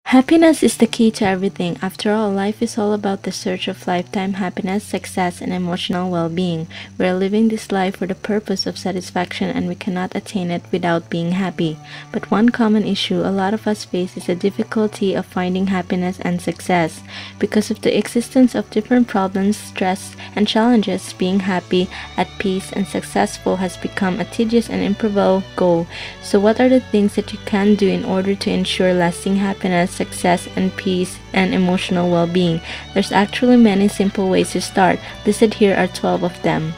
Happiness is the key to everything. After all, life is all about the search of lifetime happiness, success, and emotional well-being. We are living this life for the purpose of satisfaction and we cannot attain it without being happy. But one common issue a lot of us face is the difficulty of finding happiness and success. Because of the existence of different problems, stress, and challenges, being happy, at peace, and successful has become a tedious and improbable goal. So what are the things that you can do in order to ensure lasting happiness, success, and peace, and emotional well-being? There's actually many simple ways to start. Listed here are 12 of them.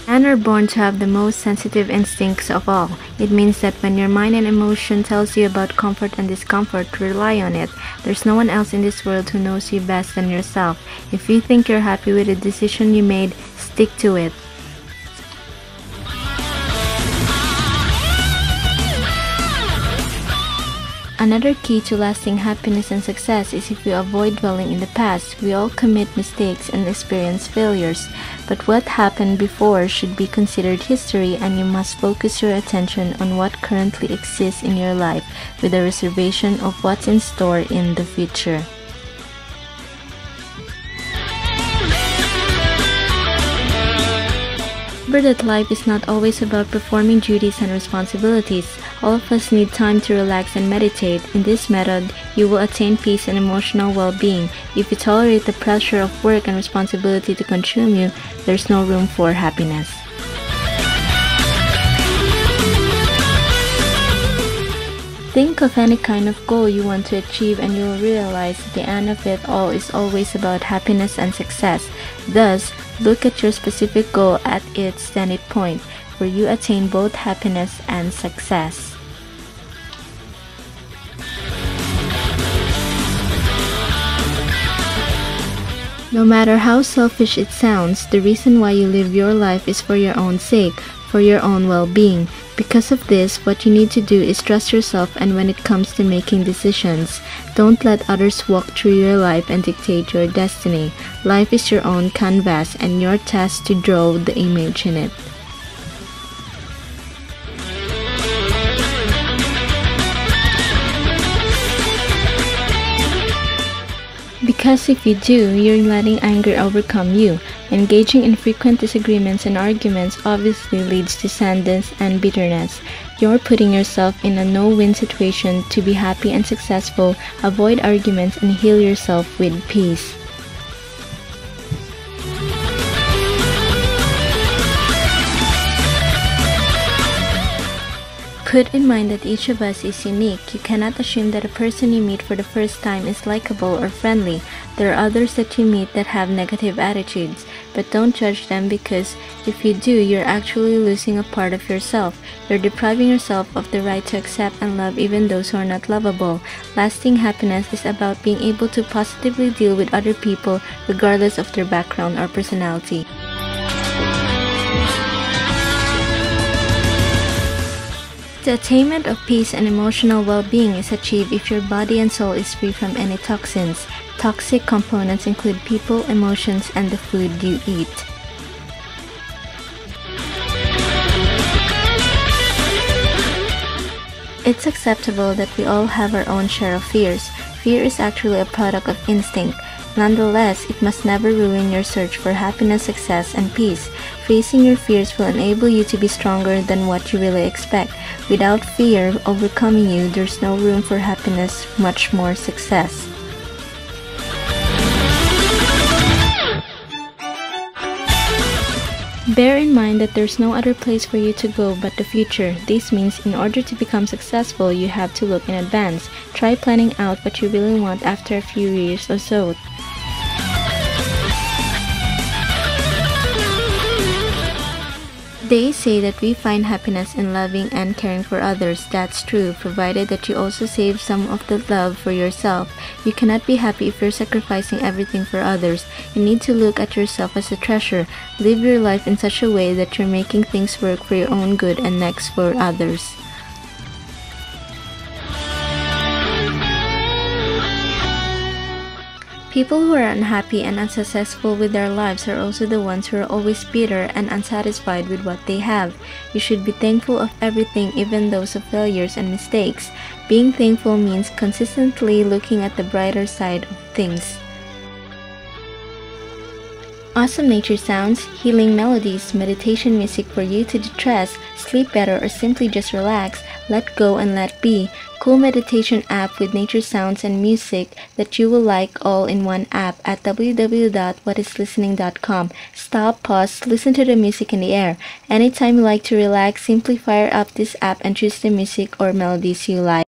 Men are born to have the most sensitive instincts of all. It means that when your mind and emotion tells you about comfort and discomfort, rely on it. There's no one else in this world who knows you best than yourself. If you think you're happy with the decision you made, stick to it. Another key to lasting happiness and success is if you avoid dwelling in the past. We all commit mistakes and experience failures, but what happened before should be considered history, and you must focus your attention on what currently exists in your life with a reservation of what's in store in the future. Remember that life is not always about performing duties and responsibilities. All of us need time to relax and meditate. In this method, you will attain peace and emotional well-being. If you tolerate the pressure of work and responsibility to consume you, there's no room for happiness. Think of any kind of goal you want to achieve and you will realize that the end of it all is always about happiness and success. Thus, look at your specific goal at its zenith point, where you attain both happiness and success. No matter how selfish it sounds, the reason why you live your life is for your own sake, for your own well-being. Because of this, what you need to do is trust yourself, and when it comes to making decisions, don't let others walk through your life and dictate your destiny. Life is your own canvas and your task to draw the image in it. Because if you do, you're letting anger overcome you. Engaging in frequent disagreements and arguments obviously leads to sadness and bitterness. You're putting yourself in a no-win situation. To be happy and successful, avoid arguments and heal yourself with peace. Put in mind that each of us is unique. You cannot assume that a person you meet for the first time is likable or friendly. There are others that you meet that have negative attitudes, but don't judge them, because if you do, you're actually losing a part of yourself. You're depriving yourself of the right to accept and love even those who are not lovable. Lasting happiness is about being able to positively deal with other people regardless of their background or personality. The attainment of peace and emotional well-being is achieved if your body and soul is free from any toxins. Toxic components include people, emotions, and the food you eat. It's acceptable that we all have our own share of fears. Fear is actually a product of instinct. Nonetheless, it must never ruin your search for happiness, success, and peace. Facing your fears will enable you to be stronger than what you really expect. Without fear overcoming you, there's no room for happiness, much more success. Bear in mind that there's no other place for you to go but the future. This means in order to become successful, you have to look in advance. Try planning out what you really want after a few years or so. They say that we find happiness in loving and caring for others. That's true, provided that you also save some of the love for yourself. You cannot be happy if you're sacrificing everything for others. You need to look at yourself as a treasure. Live your life in such a way that you're making things work for your own good and next for others. People who are unhappy and unsuccessful with their lives are also the ones who are always bitter and unsatisfied with what they have. You should be thankful of everything, even those of failures and mistakes. Being thankful means consistently looking at the brighter side of things. Awesome nature sounds, healing melodies, meditation music for you to de-stress, sleep better, or simply just relax, let go and let be. Cool meditation app with nature sounds and music that you will like all in one app at www.whatislistening.com. Stop, pause, listen to the music in the air. Anytime you like to relax, simply fire up this app and choose the music or melodies you like.